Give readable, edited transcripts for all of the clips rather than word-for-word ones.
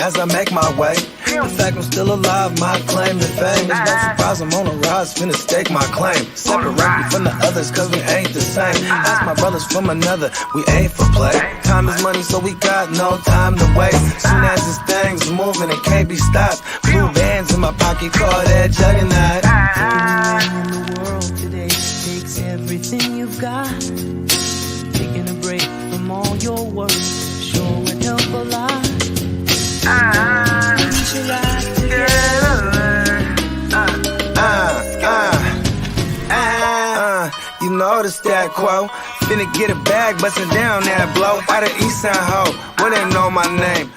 as I make my way. The fact I'm still alive, my claim to fame. It's no surprise I'm on a rise, finna stake my claim. Separate me from the others, cause we ain't the same. Ask my brothers from another, we ain't for play. Time is money, so we got no time to waste. Soon as this thing's moving, it can't be stopped. Blue bands in my pocket, call that juggernaut. In the world today takes everything you've got. Taking a break from all your work sure would help a lot. Put your life together. You know the stat quo. Finna get a bag, bustin' down that blow. Out of East San Ho, where they know my name.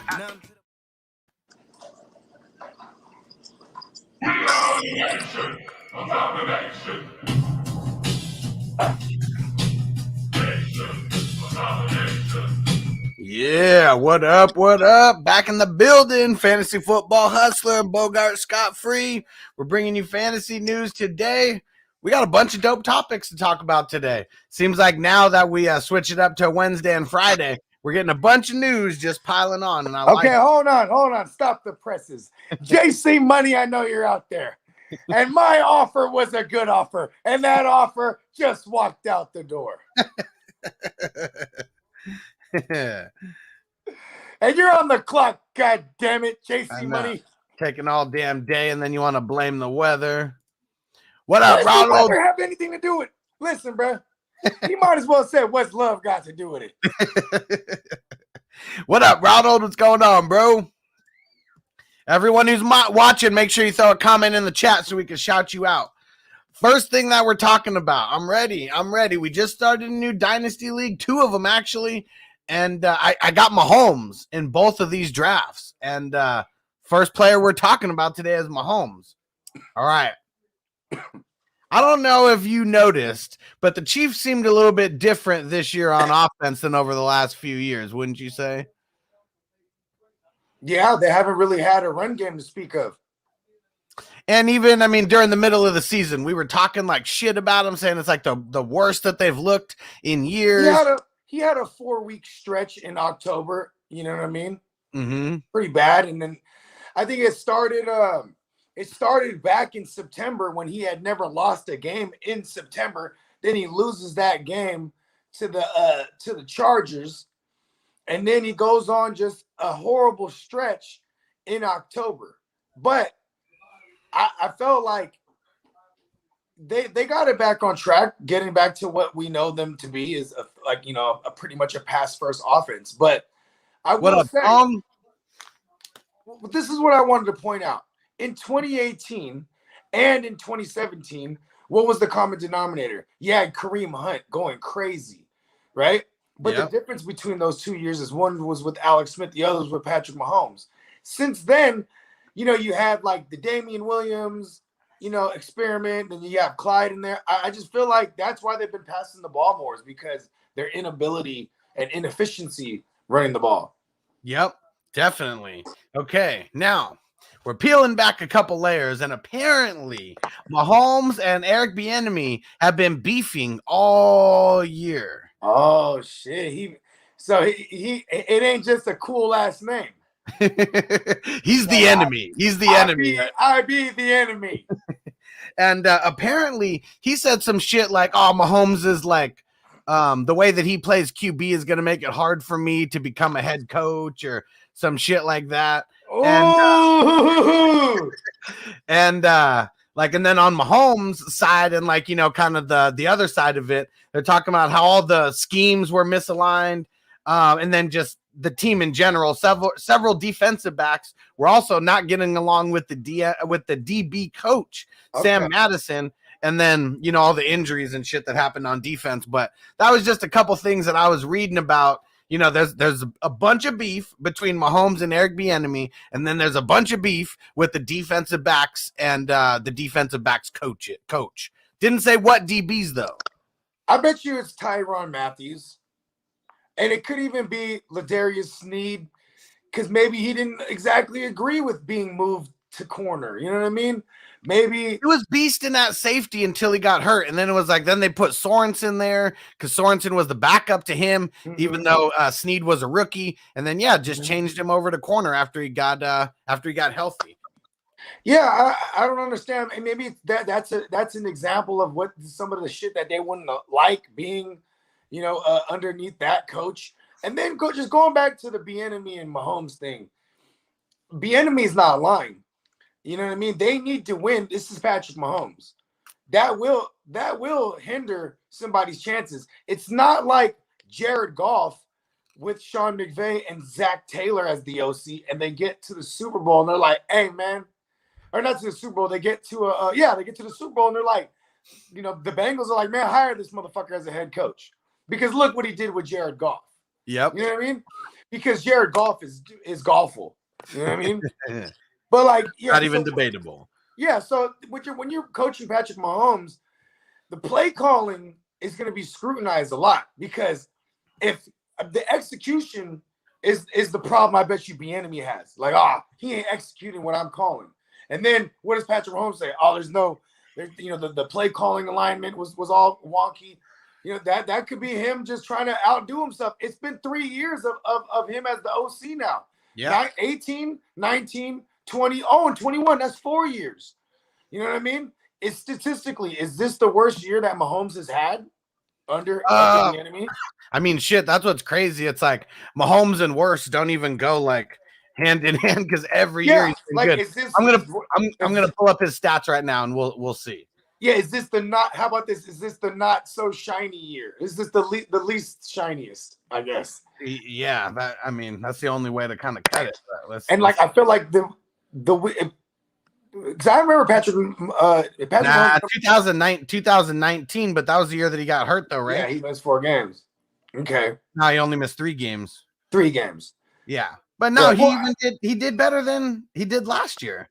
Yeah, what up, what up? Back in the building, Fantasy Football Hustler and Bogard Scott free. We're bringing you fantasy news today. We got a bunch of dope topics to talk about today. Seems like now that we switch it up to Wednesday and Friday, we're getting a bunch of news just piling on. And hold on. Stop the presses. JC Money, I know you're out there. And my offer was a good offer. And that offer just walked out the door. And you're on the clock, god damn it, JC Money. Taking all damn day, and then you want to blame the weather. What up, Ronald? Does weather have anything to do with it? Listen, bro. You might as well say what's love got to do with it. What up, Ronald? What's going on, bro? Everyone who's watching, make sure you throw a comment in the chat so we can shout you out. First thing that we're talking about. I'm ready. We just started a new Dynasty League, 2 of them actually. And I got Mahomes in both of these drafts. And first player we're talking about today is Mahomes. All right. I don't know if you noticed, but the Chiefs seemed a little bit different this year on offense than over the last few years, wouldn't you say? Yeah, they haven't really had a run game to speak of. And even, I mean, during the middle of the season, we were talking like shit about them, saying it's like the worst that they've looked in years. He had a 4-week stretch in October. You know what I mean? Mm-hmm. Pretty bad. And then I think it started back in September when he had never lost a game in September. Then he loses that game to the Chargers. And then he goes on just a horrible stretch in October. But I felt like they got it back on track, getting back to what we know them to be is a pretty much a pass first offense. But I will say, this is what I wanted to point out. In 2018 and in 2017, what was the common denominator? You had Kareem Hunt going crazy, right? But the difference between those 2 years is one was with Alex Smith, the other was with Patrick Mahomes. Since then, you had like the Damian Williams, experiment, and you have Clyde in there. I just feel like that's why they've been passing the ball more, is because their inability and inefficiency running the ball. Yep, definitely. Okay, now we're peeling back a couple layers, and apparently Mahomes and Eric Bieniemy have been beefing all year. Oh shit! He it ain't just a cool last name. He's the enemy. He's the enemy. I be the enemy. And apparently he said some shit like, "Oh, Mahomes is like, the way that he plays QB is going to make it hard for me to become a head coach," or some shit like that. And then on Mahomes' side, and kind of the other side of it, they're talking about how all the schemes were misaligned, and then just the team in general. Several defensive backs were also not getting along with the DB coach, Sam Madison, and then all the injuries and shit that happened on defense. But that was just a couple things that I was reading about. There's a bunch of beef between Mahomes and Eric Bieniemy, and then there's a bunch of beef with the defensive backs and the defensive backs coach. Didn't say what DBs though. I bet you it's Tyrann Mathieu. And it could even be Ladarius Sneed, because maybe he didn't exactly agree with being moved to corner. You know what I mean? Maybe it was beast in that safety until he got hurt, and then it was like then they put Sorensen there because Sorensen was the backup to him, even though Snead was a rookie, and then just changed him over to corner after he got healthy. Yeah, I don't understand. And maybe that's an example of what some of the shit that they wouldn't like being, underneath that coach. And then just going back to the Bieniemy and Mahomes thing. Bieniemy's not lying. You know what I mean? They need to win. This is Patrick Mahomes. That will hinder somebody's chances. It's not like Jared Goff with Sean McVay and Zach Taylor as the OC, and they get to the Super Bowl and they're like, "Hey, man," or not to the Super Bowl. They get to they get to the Super Bowl and they're like, the Bengals are like, "Man, hire this motherfucker as a head coach," because look what he did with Jared Goff. Yep. You know what I mean? Because Jared Goff is golfful. You know what I mean? But not even debatable. Yeah. So when you're coaching Patrick Mahomes, the play calling is going to be scrutinized a lot because if the execution is the problem, I bet you Bieniemy has. He ain't executing what I'm calling. And then what does Patrick Mahomes say? Oh, the play calling alignment was all wonky. That could be him just trying to outdo himself. It's been 3 years of him as the OC now. Yeah. 18, 19, 20, and 21. That's 4 years. You know what I mean? Is this the worst year that Mahomes has had under the enemy? I mean, shit, that's what's crazy. It's like Mahomes and worse don't even go hand in hand because every year he's been good. I'm gonna pull up his stats right now and we'll see. Yeah, is this the not? How about this? Is this the not so shiny year? Is this the least shiniest? I guess. Yeah, that's the only way to kind of cut it. I feel like because I remember Patrick 2019, but that was the year that he got hurt, though, right? Yeah, he missed 4 games. Okay. No, he only missed 3 games. 3 games. Yeah, but no, he did better than he did last year.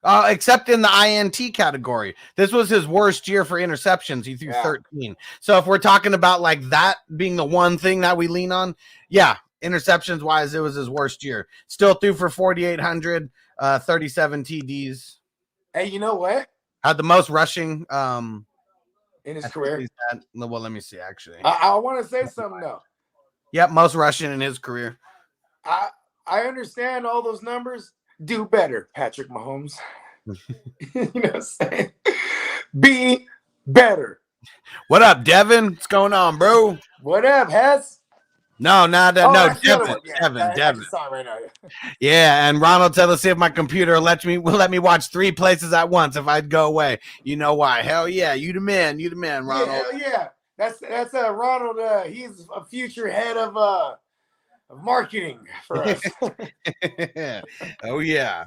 Except in the INT category. This was his worst year for interceptions. He threw 13. So if we're talking about that being the one thing that we lean on, interceptions wise, it was his worst year. Still threw for 4,800, 37 TDs. Hey, you know what? Had the most rushing in his career. Well, let me see, actually. I want to say something, though. Yep, most rushing in his career. I understand all those numbers. Do better, Patrick Mahomes. You know what I'm saying? Be better. What up, Devin? What's going on, bro? What up, Hess? No, Devin. Devin. Right now. Yeah, and Ronald said, let's see if my computer will let me watch 3 places at once if I'd go away. You know why? Hell yeah, you the man, Ronald. Yeah, hell yeah. That's Ronald. He's a future head of marketing for us. Oh yeah.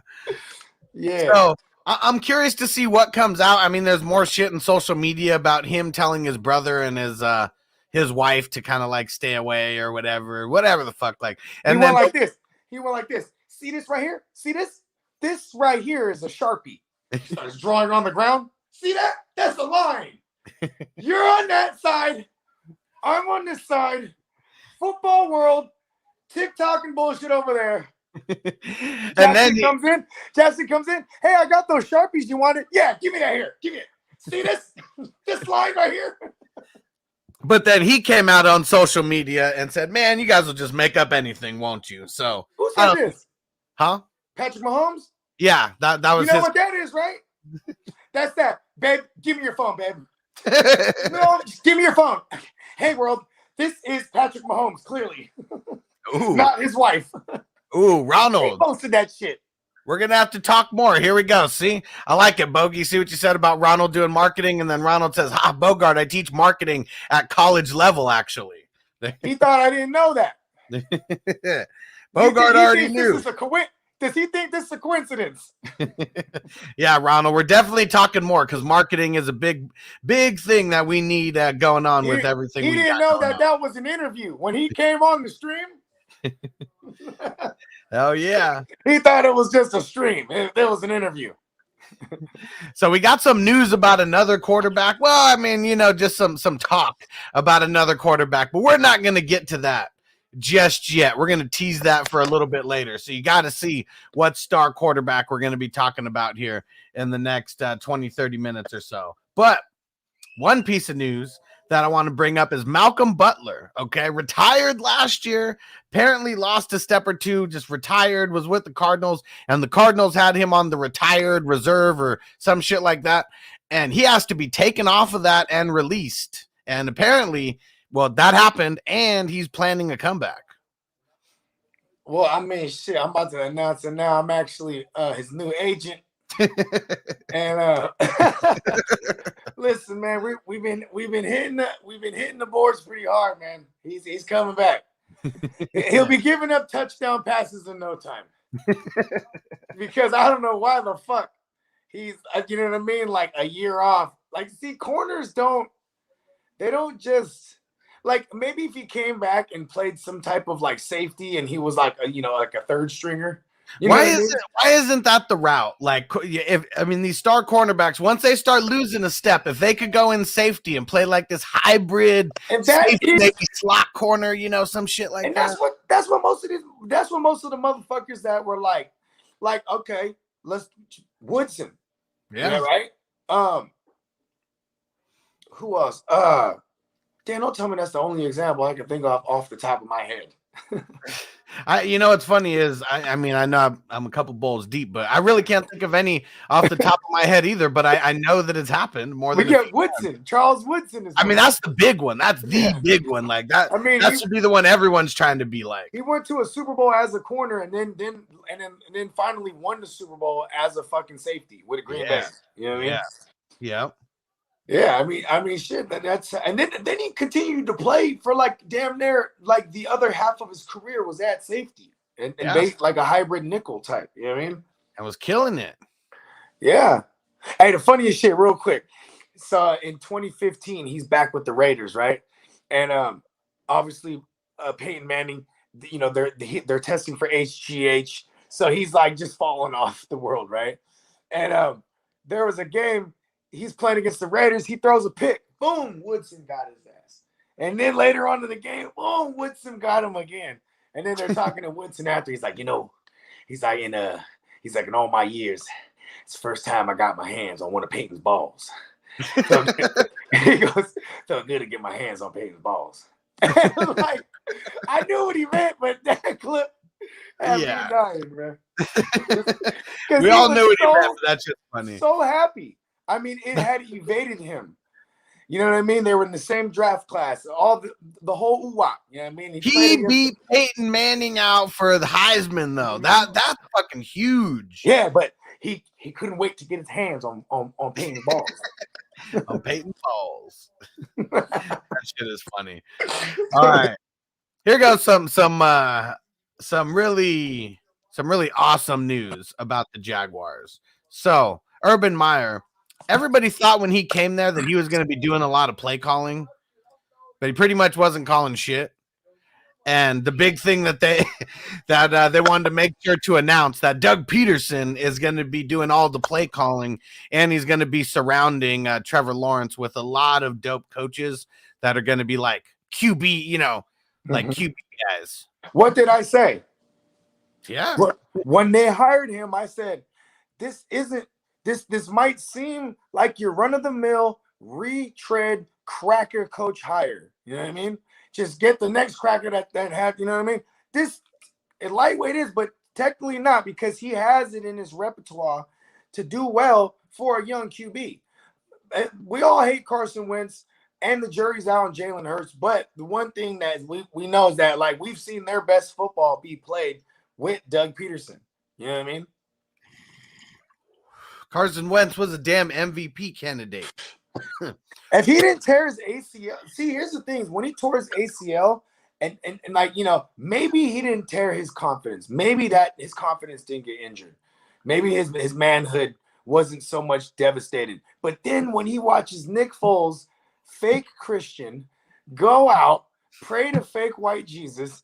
Yeah. So I'm curious to see what comes out. I mean, there's more shit in social media about him telling his brother and his wife to kind of stay away or whatever the fuck. And he went like this. See this right here? See this? This right here is a Sharpie. Starts drawing on the ground. See that? That's a line. You're on that side. I'm on this side. Football world. TikTok and bullshit over there. Jackson comes in. Hey, I got those Sharpies you wanted. Yeah, give me that here. Give me it. See this? This line right here? But then he came out on social media and said, man, you guys will just make up anything, won't you? So who said this? Huh? Patrick Mahomes? Yeah, that was what that is, right? That's that. Babe, give me your phone, babe. No, just give me your phone. Hey, world, this is Patrick Mahomes, clearly. Ooh. Not his wife. Ooh, Ronald. He posted that shit. We're going to have to talk more. Here we go. See? I like it, Bogey. See what you said about Ronald doing marketing? And then Ronald says, Bogard, I teach marketing at college level, actually. He thought I didn't know that. Bogard already knew. Does he think this is a coincidence? Yeah, Ronald, we're definitely talking more because marketing is a big thing that we need going on with everything. He didn't know that was an interview. When he came on the stream, hell yeah. He thought it was just a stream. It was an interview. So we got some news about another quarterback. Well, I mean, just some talk about another quarterback, but we're not going to get to that. just yet. We're going to tease that for a little bit later. So you got to see what star quarterback we're going to be talking about here in the next 20, 30 minutes or so. But one piece of news that I want to bring up is Malcolm Butler, okay? Retired last year, apparently lost a step or two, just retired, was with the Cardinals, and the Cardinals had him on the retired reserve or some shit like that, and he has to be taken off of that and released. And apparently, well, that happened, and he's planning a comeback. Well, I mean, shit, I'm about to announce it now. I'm actually his new agent. And listen, man, we've been hitting the boards pretty hard, man. He's coming back. He'll be giving up touchdown passes in no time. Because I don't know why the fuck he's, you know what I mean, like a year off. Like, see, corners don't just, like, maybe if he came back and played some type of like safety and he was like a, like a third stringer. Why isn't that the route? Like, these star cornerbacks, once they start losing a step, if they could go in safety and play like this hybrid safety, slot corner, some shit like and that. That's what most of the motherfuckers that were like, okay, let's Woodson. Yeah, right. Who else? Dan, don't tell me that's the only example I can think of off the top of my head. What's funny is I know I'm a couple bowls deep, but I really can't think of any off the top of my head either. But I know that it's happened more than Woodson. Charles Woodson is. That's the big one. That's the big one. Like that. That should be the one everyone's trying to be like. He went to a Super Bowl as a corner, and then finally won the Super Bowl as a fucking safety with a Green Bay. You know what I mean? Yeah. Yeah, I mean, shit. That's and then he continued to play for like damn near like the other half of his career was at safety and based like a hybrid nickel type. You know what I mean? And was killing it. Yeah. Hey, the funniest shit, real quick. So in 2015, he's back with the Raiders, right? And obviously, Peyton Manning, they're testing for HGH, so he's like just falling off the world, right? And there was a game. He's playing against the Raiders. He throws a pick. Boom, Woodson got his ass. And then later on in the game, boom, Woodson got him again. And then they're talking to Woodson after. He's like, in all my years, it's the first time I got my hands on one of Peyton's balls. So he goes, felt good to get my hands on Peyton's balls. Like, I knew what he meant, but that clip had me dying, bro. We all knew what he meant, but that's just funny. So happy. I mean, it had evaded him. You know what I mean? They were in the same draft class. All the whole UWAP. You know what I mean? He beat Peyton Manning out for the Heisman, though. That's fucking huge. Yeah, but he couldn't wait to get his hands on Peyton's balls. On Peyton's balls. That shit is funny. All right, here goes some really awesome news about the Jaguars. So Urban Meyer. Everybody thought when he came there that he was going to be doing a lot of play calling, but he pretty much wasn't calling shit. And the big thing that they wanted to make sure to announce that Doug Peterson is going to be doing all the play calling, and he's going to be surrounding Trevor Lawrence with a lot of dope coaches that are going to be like QB, like QB guys. What did I say? Yeah. When they hired him, I said, This might seem like your run-of-the-mill, retread cracker coach hire. You know what I mean? Just get the next cracker that had, you know what I mean? This lightweight is, but technically not, because he has it in his repertoire to do well for a young QB. We all hate Carson Wentz, and the jury's out on Jalen Hurts, but the one thing that we know is that, like, we've seen their best football be played with Doug Peterson. You know what I mean? Carson Wentz was a damn MVP candidate. If he didn't tear his ACL, see, here's the thing: when he tore his ACL, and like, maybe he didn't tear his confidence. Maybe that his confidence didn't get injured. Maybe his manhood wasn't so much devastated. But then when he watches Nick Foles, fake Christian, go out, pray to fake white Jesus,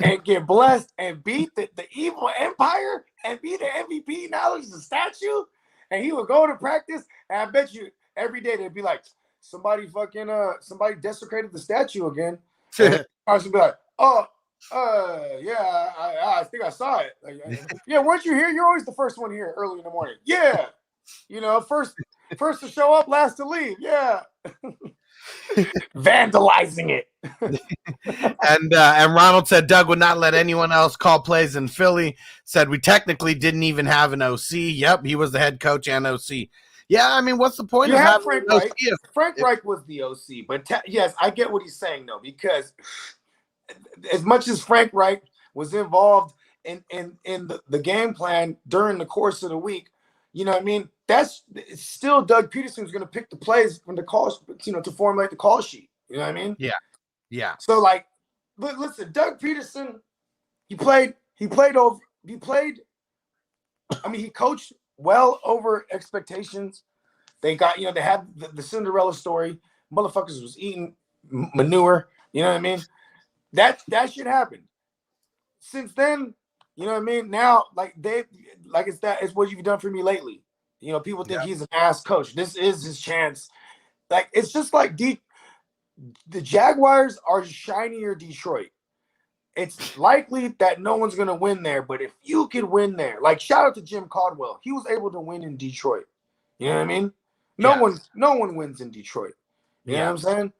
and get blessed and beat the evil empire and be the MVP. Now there's a statue. And he would go to practice, and I bet you every day they'd be like, somebody desecrated the statue again. Carson would be like, oh, Yeah, I think I saw it. Yeah, weren't you here? You're always the first one here early in the morning. Yeah, first to show up, last to leave. Yeah, vandalizing it. And Ronald said Doug would not let anyone else call plays in Philly. Said we technically didn't even have an OC. Yep, he was the head coach and OC. Yeah, I mean, what's the point You of had having Frank an Reich. OC? Frank Reich was the OC, but yes, I get what he's saying though, because as much as Frank Reich was involved in the game plan during the course of the week, you know what I mean? It's still Doug Peterson's going to pick the plays from the call, to formulate the call sheet. You know what I mean? Yeah. So but listen, Doug Peterson, he coached well over expectations. They got, they had the Cinderella story. Motherfuckers was eating manure. You know what I mean? That shit happened. Since then, you know what I mean? Now, it's what you've done for me lately. People think he's an ass coach. This is his chance. It's just like the Jaguars are shinier Detroit. It's likely that no one's going to win there, but if you could win there, shout out to Jim Caldwell. He was able to win in Detroit. You know what I mean? No one wins in Detroit. You know what I'm saying?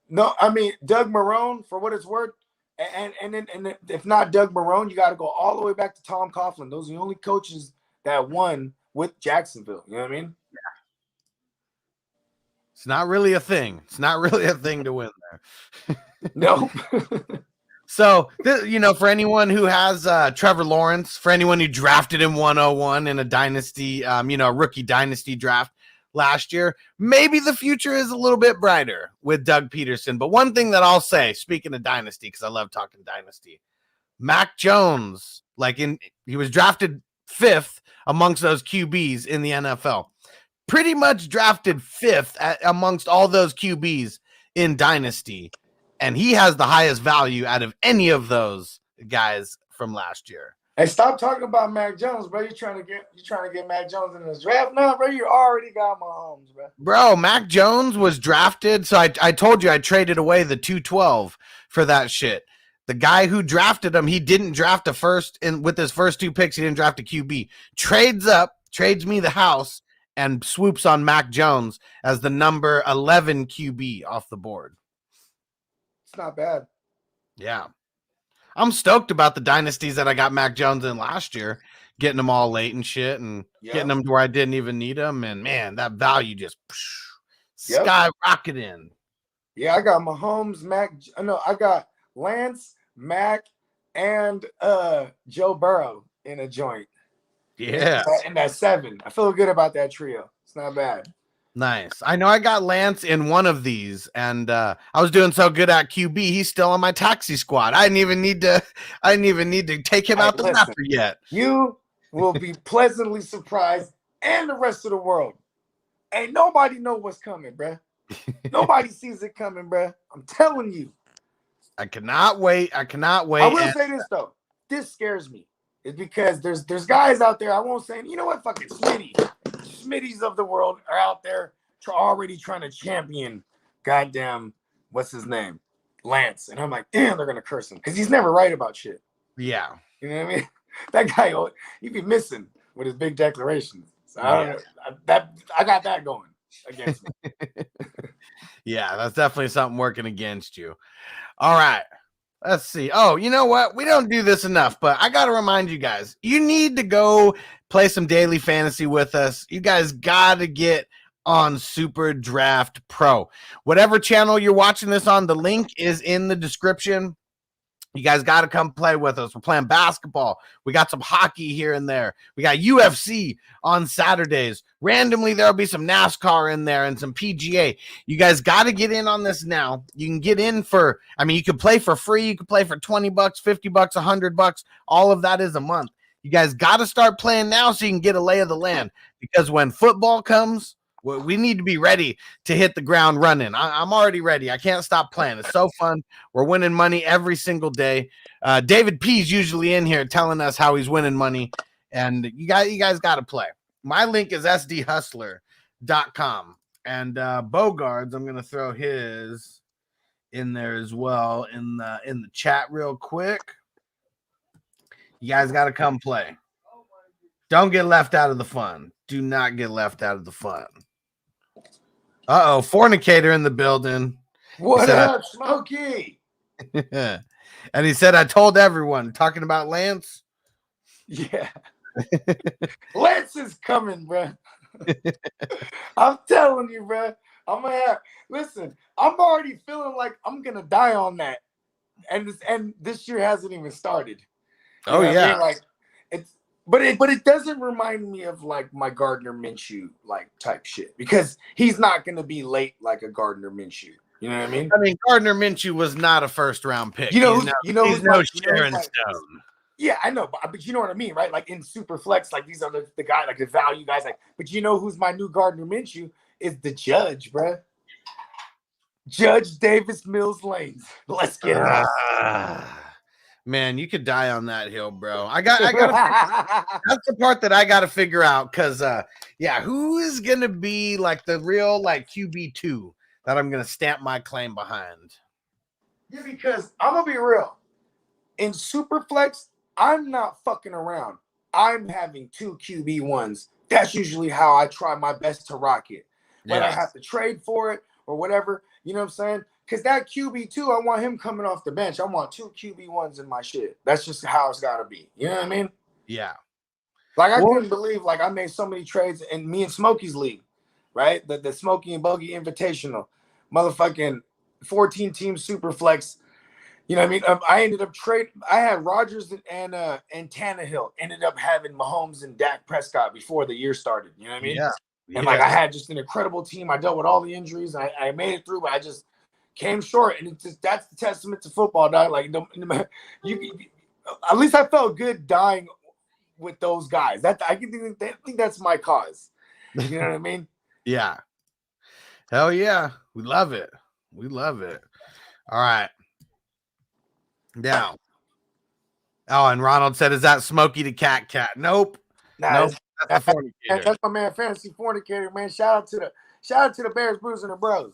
No, I mean, Doug Marrone, for what it's worth, and if not Doug Marrone, you got to go all the way back to Tom Coughlin. Those are the only coaches that won with Jacksonville. You know what I mean? Yeah. It's not really a thing. It's not really a thing to win there. No. So, for anyone who has Trevor Lawrence, for anyone who drafted him 101 in a dynasty, a rookie dynasty draft last year, maybe the future is a little bit brighter with Doug Peterson. But one thing that I'll say, speaking of dynasty, because I love talking dynasty, Mac Jones, he was drafted 5th amongst those QBs in the NFL. Pretty much drafted 5th amongst all those QBs in dynasty. And he has the highest value out of any of those guys from last year. Hey, stop talking about Mac Jones, bro. You're trying to get Mac Jones in this draft now, bro. You already got Mahomes, bro. Bro, Mac Jones was drafted. So I told you I traded away the 212 for that shit. The guy who drafted him, he didn't draft a first, and with his first 2 picks, he didn't draft a QB. Trades me the house, and swoops on Mac Jones as the number 11 QB off the board. It's not bad. Yeah. I'm stoked about the dynasties that I got Mac Jones in last year, getting them all late and shit, and getting them to where I didn't even need them. And man, that value just skyrocketed. Yeah, I got Mahomes, I got Lance, Mac, and Joe Burrow in a joint. Yeah. And that 7. I feel good about that trio. It's not bad. Nice. I know I got Lance in one of these, and I was doing so good at QB. He's still on my taxi squad. I didn't even need to take him out the roster yet. You will be pleasantly surprised, and the rest of the world. Ain't nobody know what's coming, bruh. Nobody sees it coming, bruh. I'm telling you. I cannot wait. I will say this though. This scares me. It's because there's guys out there. I won't say. You know what? Fucking Smitties of the world are out there already trying to champion goddamn what's his name, Lance, and I'm like, damn, they're gonna curse him because he's never right about shit. Yeah, you know what I mean. That guy, he be missing with his big declarations. So I got that going against me. Yeah, that's definitely something working against you. All right. Let's see. Oh, you know what? We don't do this enough, but I got to remind you guys, you need to go play some daily fantasy with us. You guys got to get on Super Draft Pro. Whatever channel you're watching this on, the link is in the description. You guys got to come play with us. We're playing basketball. We got some hockey here and there. We got UFC on Saturdays. Randomly, there'll be some NASCAR in there and some PGA. You guys got to get in on this now. You can get in you can play for free. You can play for $20, $50, $100. All of that is a month. You guys got to start playing now so you can get a lay of the land, because when football comes, we need to be ready to hit the ground running. I'm already ready. I can't stop playing. It's so fun. We're winning money every single day. David P's usually in here telling us how he's winning money, and you guys got to play. My link is sdhustler.com, and Bogards, I'm going to throw his in there as well in the chat real quick. You guys got to come play. Don't get left out of the fun. Do not get left out of the fun. Fornicator in the building. What up, Smokey? And he said, I told everyone, talking about Lance. Yeah. Lance is coming, bro. I'm telling you, bro. Listen, I'm already feeling like I'm going to die on that. And this year hasn't even started. You know what I mean? Like, but it doesn't remind me of like my Gardner Minshew like type shit, because he's not going to be late like a Gardner Minshew. You know what I mean? I mean, Gardner Minshew was not a first round pick. He's no Sharon Stone. Yeah, I know, but you know what I mean, right? Like in super flex, like these are the guy, like the value guys. Like, but you know who's my new Gardner Minshew is the Judge, bro. Judge Davis Mills Lanes. Let's get it out. Man, you could die on that hill, bro. I got that's the part that I got to figure out, because who is gonna be like the real like QB2 that I'm gonna stamp my claim behind? Yeah, because I'm gonna be real. In Superflex, I'm not fucking around. I'm having 2 QB1s. That's usually how I try my best to rock it. Whether I have to trade for it or whatever, you know what I'm saying? Because that QB2, I want him coming off the bench. I want 2 QB1s in my shit. That's just how it's got to be. You know what I mean? Yeah. Like, I couldn't believe, like, I made so many trades in me and Smokey's league, right? The Smokey and Bogey Invitational. Motherfucking 14-team Superflex. You know what I mean? I ended up I had Rodgers and Tannehill. Ended up having Mahomes and Dak Prescott before the year started. You know what I mean? Yeah. And, like, I had just an incredible team. I dealt with all the injuries. I made it through, but I just came short, and that's the testament to football, dog. Like, at least I felt good dying with those guys. I think that's my cause. You know what I mean? Yeah. Hell yeah, we love it. We love it. All right. Now. Oh, and Ronald said, "Is that Smokey the Cat? Nope. Nah, nope. That's my man, Fantasy Fornicator, man. Shout out to the Bears, Brews, and the Bros.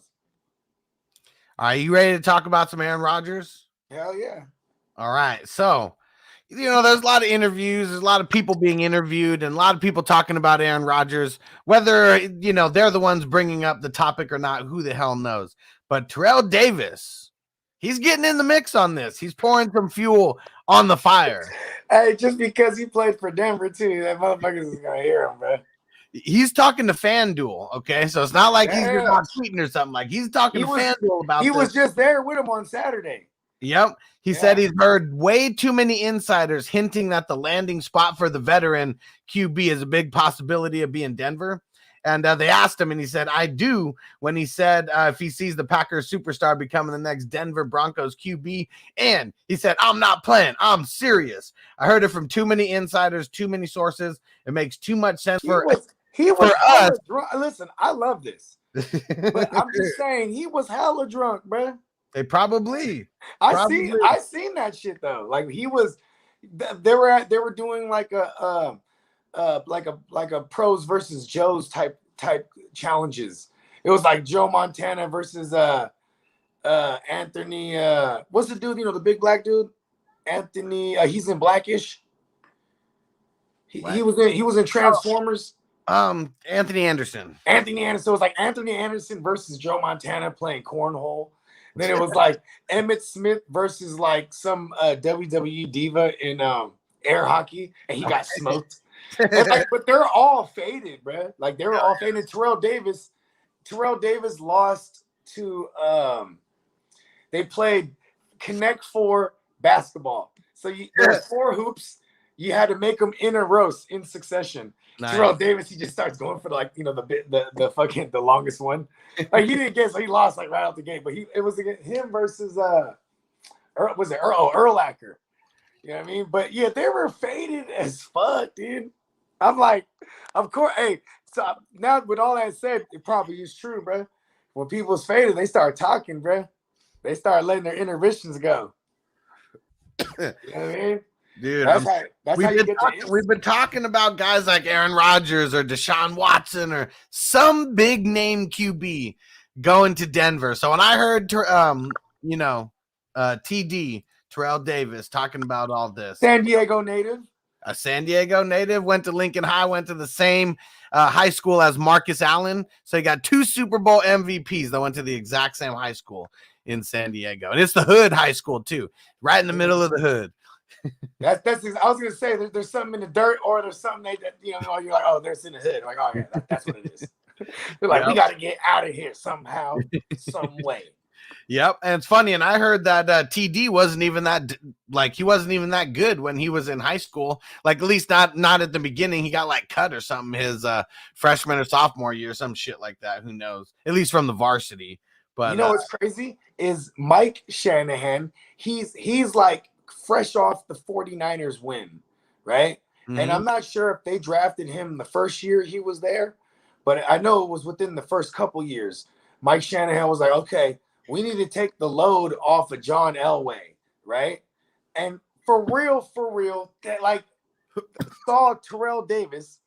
Are you ready to talk about some Aaron Rodgers? Hell yeah. All right. So, there's a lot of interviews. There's a lot of people being interviewed and a lot of people talking about Aaron Rodgers. Whether, they're the ones bringing up the topic or not, who the hell knows. But Terrell Davis, he's getting in the mix on this. He's pouring some fuel on the fire. Hey, just because he played for Denver, too, that motherfucker is going to hear him, bro. He's talking to FanDuel, okay? So it's not like he's not tweeting or something. Like, he's talking to FanDuel about this. He was just there with him on Saturday. Yep. He said he's heard way too many insiders hinting that the landing spot for the veteran QB is a big possibility of being Denver. And they asked him, and he said, I do, when he said if he sees the Packers superstar becoming the next Denver Broncos QB. And he said, I'm not playing. I'm serious. I heard it from too many insiders, too many sources. It makes too much sense for us. Listen, I love this. But I'm just saying, he was hella drunk, bro. They probably. I seen that shit though. Like they were doing like a pros versus Joes type challenges. It was like Joe Montana versus Anthony. What's the dude? The big black dude, Anthony. He's in Blackish. He was in Transformers. Anthony Anderson. Anthony Anderson. It was like Anthony Anderson versus Joe Montana playing cornhole. Then it was like Emmett Smith versus like some WWE diva in air hockey, and he got smoked. But they're all faded, bro. Like they were all faded. Terrell Davis lost to they played Connect Four basketball. So there were 4 hoops. You had to make them in a row in succession. Nice. Terrell Davis, he just starts going for the longest one. Like he didn't get, so he lost like right out the gate. But it was against him versus Urlacher. You know what I mean? But yeah, they were faded as fuck, dude. I'm like, of course. Hey, so now with all that said, it probably is true, bro. When people's faded, they start talking, bro. They start letting their inhibitions go. You know what I mean? Dude, we've been talking about guys like Aaron Rodgers or Deshaun Watson or some big name QB going to Denver. So when I heard TD, Terrell Davis, talking about all this. San Diego native. A San Diego native, went to Lincoln High, went to the same high school as Marcus Allen. So he got 2 Super Bowl MVPs that went to the exact same high school in San Diego. And it's the hood high school, too, right in the middle of the hood. That's I was gonna say there's something in the dirt, or there's something that you're like, oh, there's in the hood. Like, oh yeah, that's what it is. They're like, we got to get out of here somehow, some way. Yep, and it's funny, and I heard that TD wasn't even that he wasn't even that good when he was in high school. Like, at least not at the beginning. He got like cut or something his freshman or sophomore year, some shit like that. Who knows? At least from the varsity. But you know what's crazy is Mike Shanahan. He's like fresh off the 49ers win, right? Mm-hmm. And I'm not sure if they drafted him the first year he was there, but I know it was within the first couple years. Mike Shanahan was like, okay, we need to take the load off of John Elway, right? And for real, that like saw Terrell Davis,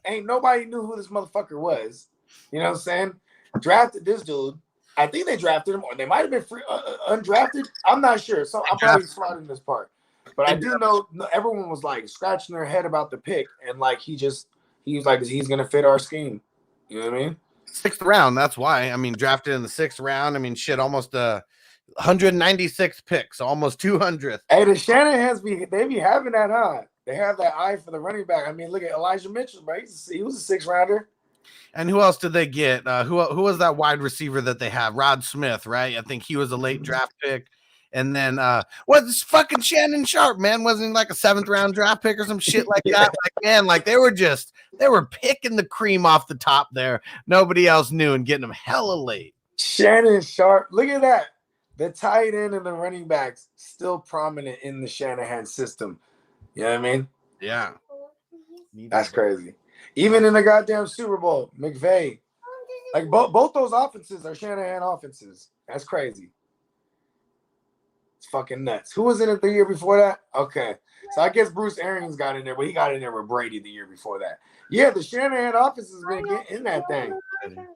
ain't nobody knew who this motherfucker was. You know what I'm saying? Drafted this dude. I think they drafted him, or they might have been free, undrafted. I'm not sure. So I'm probably slaughtering this part. But I do know everyone was like scratching their head about the pick, and like he was like, he's gonna fit our scheme. You know what I mean? 6th round. That's why. I mean, drafted in the 6th round. I mean, shit, almost 196 picks, almost 200th. Hey, the Shanahans they be having that, huh? They have that eye for the running back. I mean, look at Elijah Mitchell, bro. He was a 6th rounder. And who else did they get? Who was that wide receiver that they have? Rod Smith, right? I think he was a late draft pick. And then what's fucking Shannon Sharp, man? Wasn't he like a 7th round draft pick or some shit like that? Like, man, like they were picking the cream off the top there. Nobody else knew and getting them hella late. Shannon Sharp, look at that. The tight end and the running backs still prominent in the Shanahan system. You know what I mean? Yeah. That's crazy. Even in the goddamn Super Bowl, McVay, like both those offenses are Shanahan offenses. That's crazy. It's fucking nuts. Who was in it the year before that? Okay, so I guess Bruce Arians got in there, but he got in there with Brady the year before that. Yeah, the Shanahan offense has been getting in that thing. There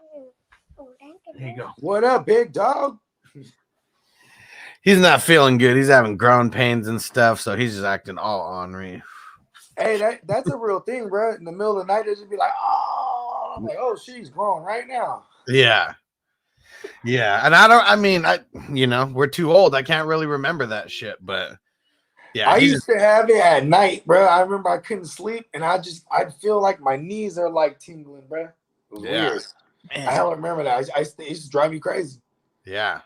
you go. What up, big dog? He's not feeling good. He's having groin pains and stuff, so he's just acting all ornery. Hey, that's a real thing, bro. In the middle of the night, they just be like, oh, I'm like, oh, she's growing right now. Yeah. And we're too old. I can't really remember that shit, but yeah. I used to have it at night, bro. I remember I couldn't sleep, and I'd feel like my knees are like tingling, bro. It was weird. Man. I don't remember that. It used to drive me crazy. Yeah.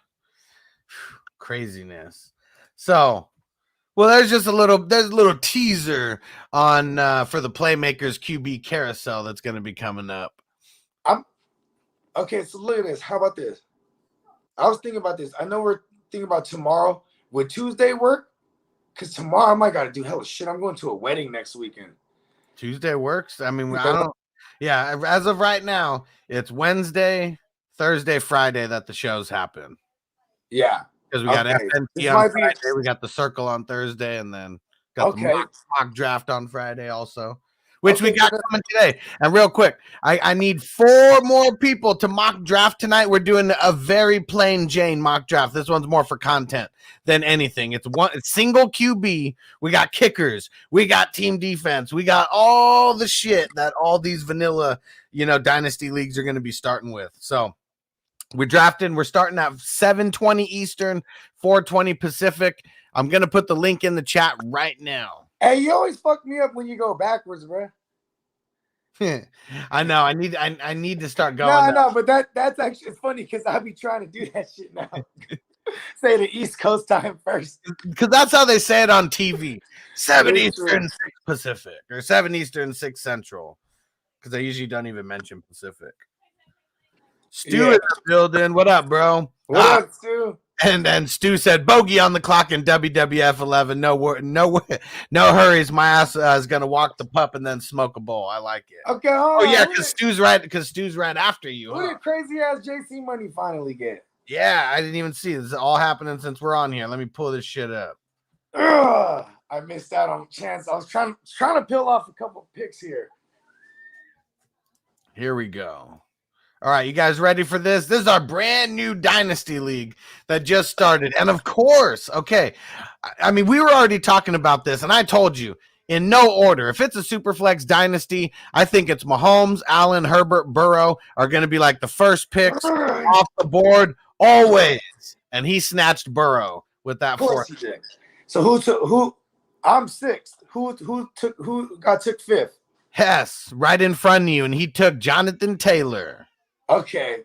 Craziness. So, well, there's a little teaser on for the Playmakers QB carousel that's going to be coming up. Okay, so look at this. How about this? I was thinking about this. I know we're thinking about tomorrow. Would Tuesday work? Because tomorrow I might got to do hella shit. I'm going to a wedding next weekend. Tuesday works? I mean, I don't. Yeah, as of right now, it's Wednesday, Thursday, Friday that the shows happen. Yeah. Because we got FNT on Friday, we got the Circle on Thursday, and then got the mock draft on Friday also, which we got coming today. And real quick, I need 4 more people to mock draft tonight. We're doing a very plain Jane mock draft. This one's more for content than anything. It's single QB. We got kickers. We got team defense. We got all the shit that all these vanilla, dynasty leagues are going to be starting with. So we're starting at 7:20 Eastern, 4:20 Pacific. I'm going to put the link in the chat right now. Hey, you always fuck me up when you go backwards, bro. I know. I need to start going. No, but that's actually funny because I be trying to do that shit now. Say the East Coast time first. Because that's how they say it on TV. 7 Eastern, 6 Pacific. Or 7 Eastern, 6 Central. Because I usually don't even mention Pacific. Stu is in the building. What up, bro? What up, Stu? And Stu said, "Bogey on the clock in WWF 11. No hurries. My ass is gonna walk the pup and then smoke a bowl. I like it." Okay. Oh yeah, because Stu's right. Because Stu's right after you. Who did crazy ass JC Money finally get? Yeah, I didn't even see this. Is all happening since we're on here. Let me pull this shit up. Ugh, I missed out on a chance. I was trying to peel off a couple picks here. Here we go. All right, you guys ready for this? This is our brand new Dynasty League that just started. And of course, okay, I mean, we were already talking about this, and I told you in no order. If it's a Superflex Dynasty, I think it's Mahomes, Allen, Herbert, Burrow are going to be like the first picks off the board always. And he snatched Burrow with that fourth. So who? I'm sixth. Who got took fifth? Hess, right in front of you, and he took Jonathan Taylor. Okay.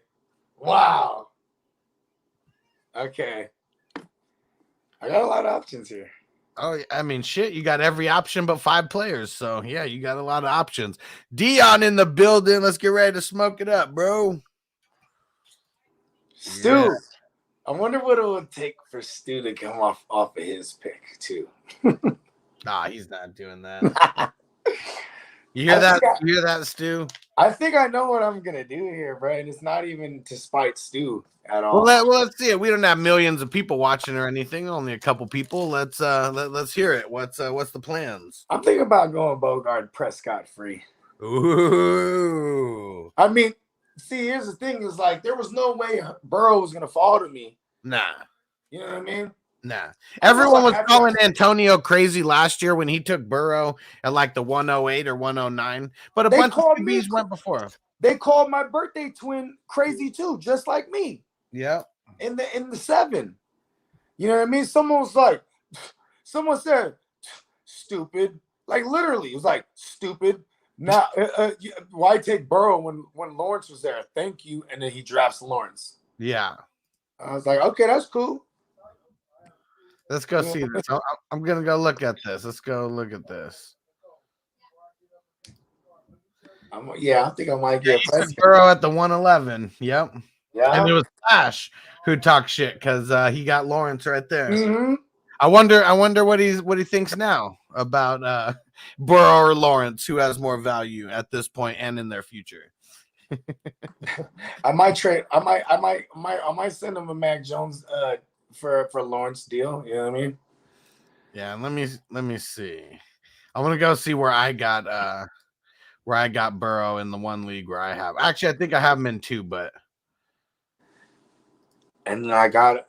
Wow. Okay. I got a lot of options here. Oh, I mean, shit, you got every option but 5 players. So, yeah, you got a lot of options. Dion in the building. Let's get ready to smoke it up, bro. Stu. Yeah. I wonder what it would take for Stu to come off of his pick, too. Nah, he's not doing that. You hear that? You hear that, Stu? I think I know what I'm gonna do here, bro. And it's not even to spite Stu at all. Well, let's see it. We don't have millions of people watching or anything. Only a couple people. Let's hear it. What's the plans? I'm thinking about going Bogard Prescott free. Ooh. I mean, see, here's the thing: is like there was no way Burrow was gonna fall to me. Nah. You know what I mean? Nah. Everyone was calling Antonio crazy last year when he took Burrow at like the 108 or 109. But a bunch of QBs went before him. They called my birthday twin crazy too, just like me. Yeah. In the 7. You know what I mean? Someone said, stupid. Like literally, it was like stupid. Now, why take Burrow when Lawrence was there? Thank you. And then he drafts Lawrence. Yeah. I was like, okay, that's cool. Let's go see this. I'm going to go look at this. Let's go look at this. I think I might get Burrow at the 111. Yep. Yeah. And it was Flash who talked shit because he got Lawrence right there. Mm-hmm. I wonder what he thinks now about Burrow or Lawrence, who has more value at this point and in their future. I might send him a Mac Jones for Lawrence deal. You know what I mean? Yeah, let me see. I want to go see where I got Burrow in the one league where I have. Actually, I think I have him in 2, but and then I got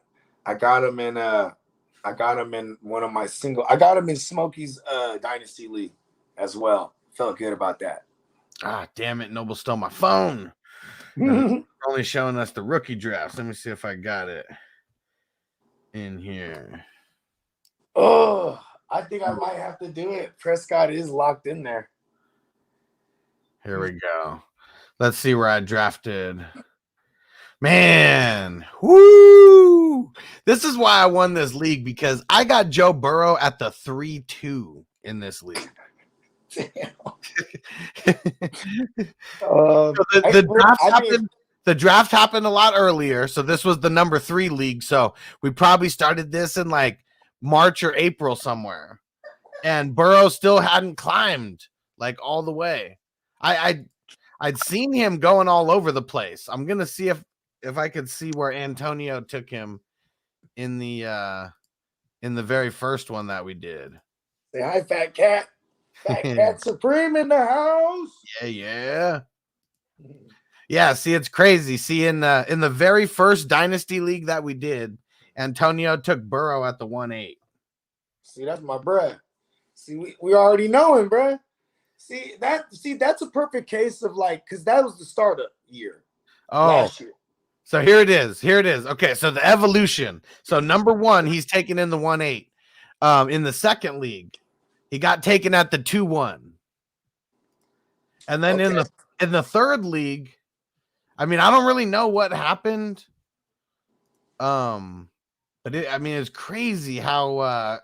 him in one of my single. I got him in Smokey's Dynasty League as well. Felt good about that. Ah, damn it! Noble stole my phone. Only showing us the rookie drafts. Let me see if I got it in here. Oh, I think I might have to do it. Prescott is locked in there. Here we go. Let's see where I drafted. Man, whoo! This is why I won this league, because I got Joe Burrow at the 3-2 in this league. The draft happened a lot earlier, so this was the number 3 league. So we probably started this in like March or April somewhere, and Burrow still hadn't climbed like all the way. I'd seen him going all over the place. I'm gonna see if I could see where Antonio took him in the very first one that we did. Say hi, Fat Cat. Fat Cat Supreme in the house. Yeah, see, it's crazy. See, in the very first Dynasty League that we did, Antonio took Burrow at the 1-8. See, that's my bruh. See, we already know him, bruh. See, that's a perfect case of like, because that was the startup year. Last year. So here it is. Okay, so the evolution. So number 1, he's taken in the 1-8. In the second league, he got taken at the 2-1. And then in the third league, I mean, I don't really know what happened. But it's crazy how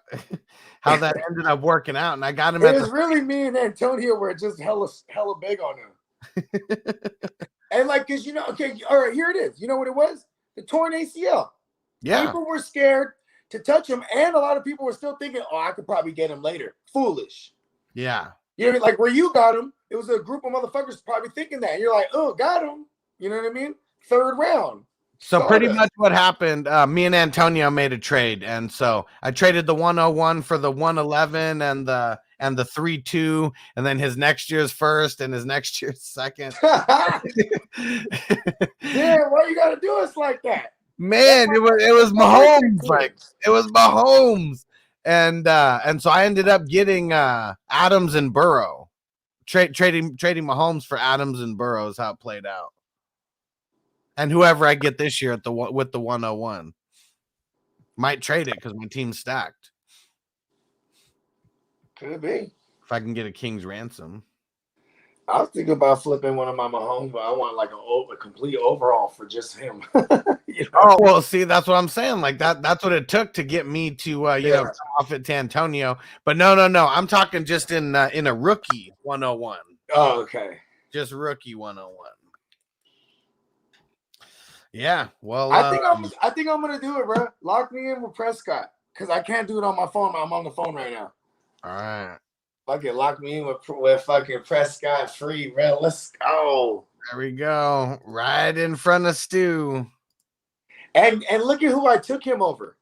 that ended up working out. And I got him. It was really me and Antonio were just hella big on him. And like, cause okay, all right, here it is. You know what it was? The torn ACL. Yeah. People were scared to touch him, and a lot of people were still thinking, "Oh, I could probably get him later." Foolish. Yeah. You know what I mean? Like where you got him, it was a group of motherfuckers probably thinking that. And you're like, "Oh, got him." You know what I mean? 3rd round. So pretty much what happened, me and Antonio made a trade. And so I traded the 101 for the 111 and the and the 3-2, and then his next year's first and his next year's second. Yeah, why you gotta do us like that? Man, it was Mahomes. Like it was Mahomes. And so I ended up getting Adams and Burrow. Trading Mahomes for Adams and Burrow is how it played out. And whoever I get this year with the 101. Might trade it because my team's stacked. Could be. If I can get a king's ransom. I was thinking about flipping one of my Mahomes, but I want like a complete overall for just him. Oh, well, see, that's what I'm saying. Like that's what it took to get me to come off at Antonio. But no. I'm talking just in a rookie 101. Oh, okay. Just rookie 101. Yeah, well, I think I'm gonna do it, bro. Lock me in with Prescott because I can't do it on my phone. I'm on the phone right now. All right. Fucking lock me in with fucking Prescott free, bro. Let's go. There we go. Right in front of Stu. And look at who I took him over.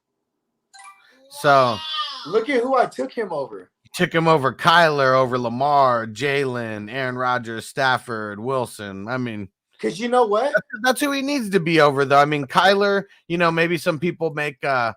So look at who I took him over. Took him over Kyler, over Lamar, Jalen, Aaron Rodgers, Stafford, Wilson. I mean, because you know what? That's who he needs to be over, though. I mean, Kyler, maybe some people make a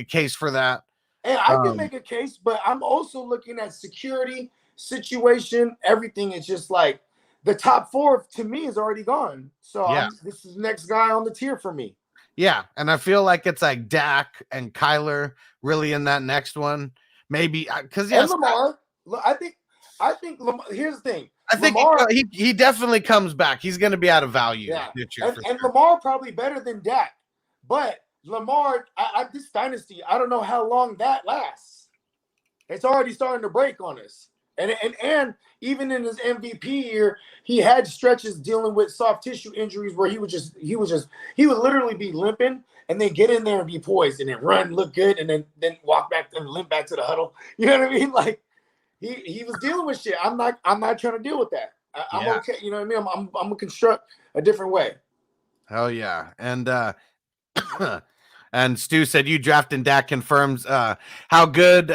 case for that. And I can make a case, but I'm also looking at security, situation, everything. It's just like the top four to me is already gone. So yeah. This is the next guy on the tier for me. Yeah, and I feel like it's like Dak and Kyler really in that next one. Maybe because Lamar. I think Lamar. Here's the thing. I think Lamar, he definitely comes back. He's going to be out of value. Yeah, and sure. Lamar probably better than Dak, but Lamar, this dynasty, I don't know how long that lasts. It's already starting to break on us, and even in his MVP year, he had stretches dealing with soft tissue injuries where he would literally be limping and then get in there and be poised and then run, look good, and then walk back and limp back to the huddle. You know what I mean? Like. He was dealing with shit. I'm not trying to deal with that. I'm okay. You know what I mean? I'm gonna construct a different way. Hell yeah. And and Stu said you drafting Dak confirms how good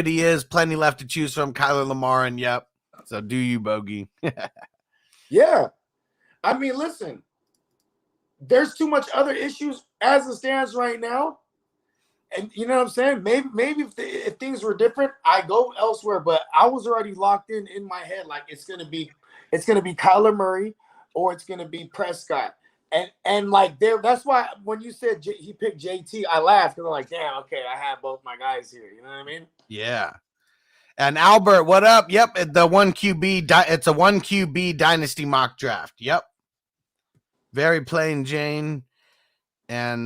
he is. Plenty left to choose from. Kyler, Lamar, and yep. So do you, Bogey? Yeah. I mean, listen. There's too much other issues as it stands right now. And you know what I'm saying? Maybe if things were different, I go elsewhere. But I was already locked in my head. Like it's gonna be Kyler Murray or it's gonna be Prescott. And like that's why when you said he picked JT, I laughed because I'm like, damn, okay, I have both my guys here. You know what I mean? Yeah. And Albert, what up? Yep, the 1QB. It's a 1QB dynasty mock draft. Yep. Very plain Jane. And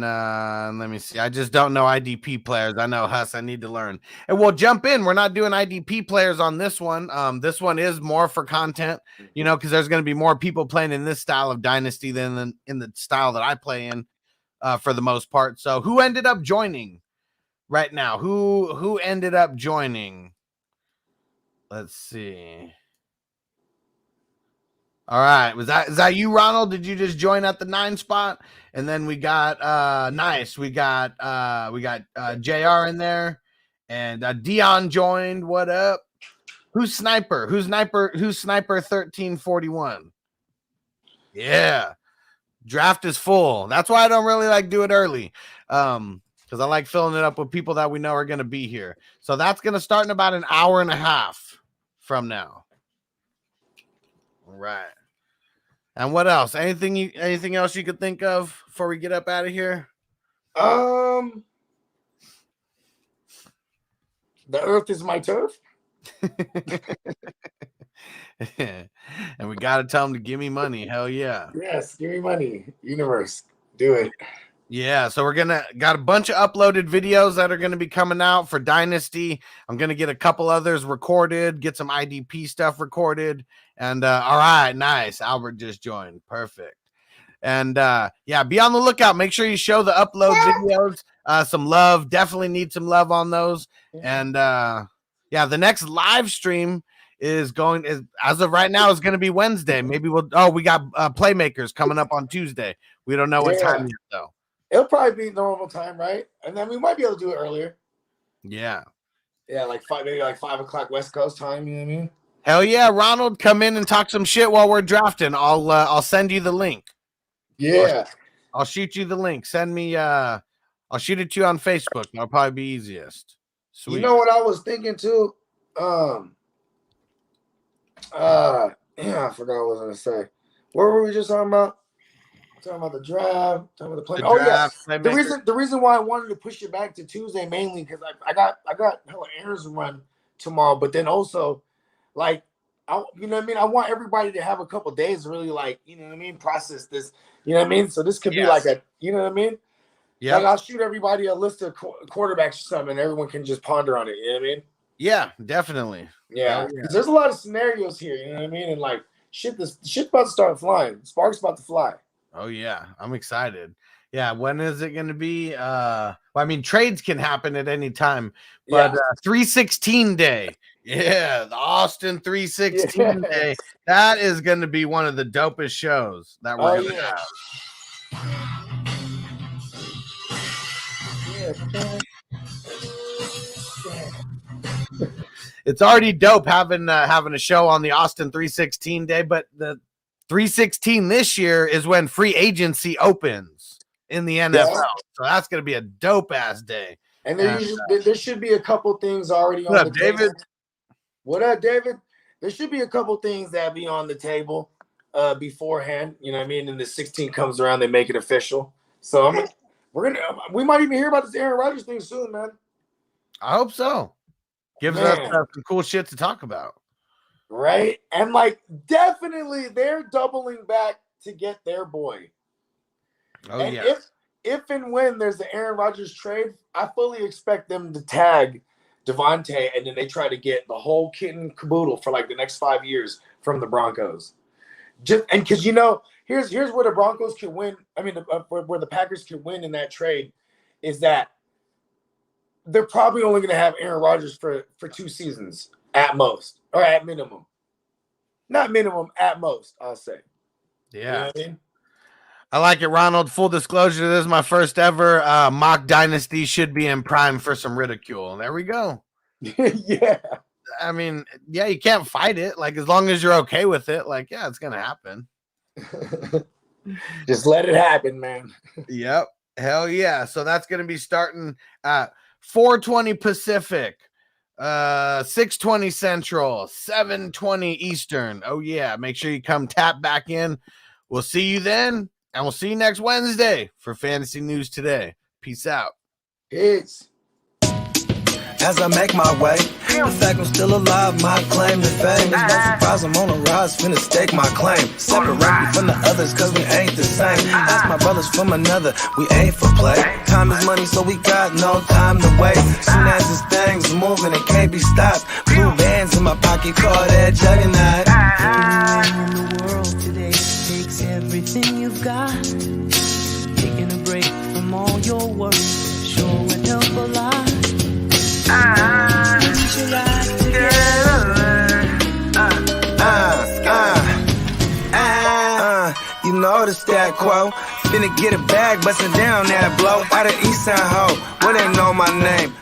let me see. I just don't know IDP players. I know Huss. I need to learn. And we'll jump in. We're not doing IDP players on this one. This one is more for content, because there's going to be more people playing in this style of dynasty than in the style that I play in, for the most part. So, who ended up joining right now? Who ended up joining? Let's see. All right. Is that you, Ronald? Did you just join at the 9 spot? And then we got nice. We got JR in there. And Dion joined. What up? Who's Sniper? Who's Sniper 1341? Yeah. Draft is full. That's why I don't really like do it early. Because I like filling it up with people that we know are going to be here. So that's going to start in about an hour and a half from now. All right. And what else? Anything else you could think of before we get up out of here? The earth is my turf. And we got to tell them to give me money. Hell yeah. Yes, give me money. Universe, do it. Yeah, so we're got a bunch of uploaded videos that are going to be coming out for Dynasty. I'm going to get a couple others recorded, get some IDP stuff recorded. And all right, nice. Albert just joined. Perfect. And yeah, be on the lookout. Make sure you show the upload videos some love. Definitely need some love on those. And yeah, the next live stream is as of right now is going to be Wednesday. Maybe we got Playmakers coming up on Tuesday. We don't know what time yet though. It'll probably be normal time, right? And then we might be able to do it earlier. Yeah. Yeah, like maybe like 5 o'clock West Coast time. You know what I mean? Hell yeah, Ronald, come in and talk some shit while we're drafting. I'll send you the link. Yeah. I'll shoot you the link. Send me. I'll shoot it to you on Facebook. That'll probably be easiest. Sweet. You know what I was thinking too? Yeah, I forgot what I was gonna say. What were we just talking about? Talking about the draft, talking about the play. The reason why I wanted to push it back to Tuesday mainly because I got hella errands to run tomorrow, but then also like you know what I mean? I want everybody to have a couple days to really like, you know what I mean, process this. You know what I mean? So this could be like a, you know what I mean? Yeah. Like I'll shoot everybody a list of quarterbacks or something, and everyone can just ponder on it. You know what I mean? Yeah, definitely. Yeah. There's a lot of scenarios here. You know what I mean? And like shit about to start flying. Sparks about to fly. Oh yeah, I'm excited. Yeah, when is it going to be? Well, I mean, trades can happen at any time, but 316 day. Yeah, the Austin 316 day. That is going to be one of the dopest shows that we're going to have. It's already dope having a show on the Austin 316 day, but the 316 this year is when free agency opens in the NFL. Yeah. So that's going to be a dope ass day. And there should be a couple things already on the table. David? What up, David? There should be a couple things that be on the table beforehand. You know what I mean? And the 16 comes around, they make it official. So we might even hear about this Aaron Rodgers thing soon, man. I hope so. Gives us some cool shit to talk about. Right? And like definitely they're doubling back to get their boy. Oh, and if and when there's the Aaron Rodgers trade, I fully expect them to tag Devontae, and then they try to get the whole kit and caboodle for like the next 5 years from the Broncos. And because here's where the Broncos could win. I mean, where the Packers could win in that trade is that they're probably only going to have Aaron Rodgers for 2 seasons at most, or at minimum. Not minimum, at most, I'll say. Yeah. You know what I mean? I like it, Ronald. Full disclosure, this is my first ever mock dynasty. Should be in prime for some ridicule. There we go. Yeah. I mean, yeah, you can't fight it. Like, as long as you're okay with it, like, yeah, it's going to happen. Just let it happen, man. Yep. Hell yeah. So that's going to be starting at 4:20 Pacific, 6:20 Central, 7:20 Eastern. Oh, yeah. Make sure you come tap back in. We'll see you then. And we'll see you next Wednesday for Fantasy News Today. Peace out. Peace. As I make my way, the fact I'm still alive, my claim to fame. It's no surprise I'm on a rise, finna stake my claim. Separate me from the others, cause we ain't the same. Ask my brothers from another, we ain't for play. Time is money, so we got no time to waste. Soon as this thing's moving, it can't be stopped. Blue bands in my pocket, call that juggernaut. Everything in the world today takes everything you've got. Taking a break from all your work sure would help a lot. You know the stat quo. Finna get a bag, bustin' down that blow. Out of East Side Ho, where they know my name.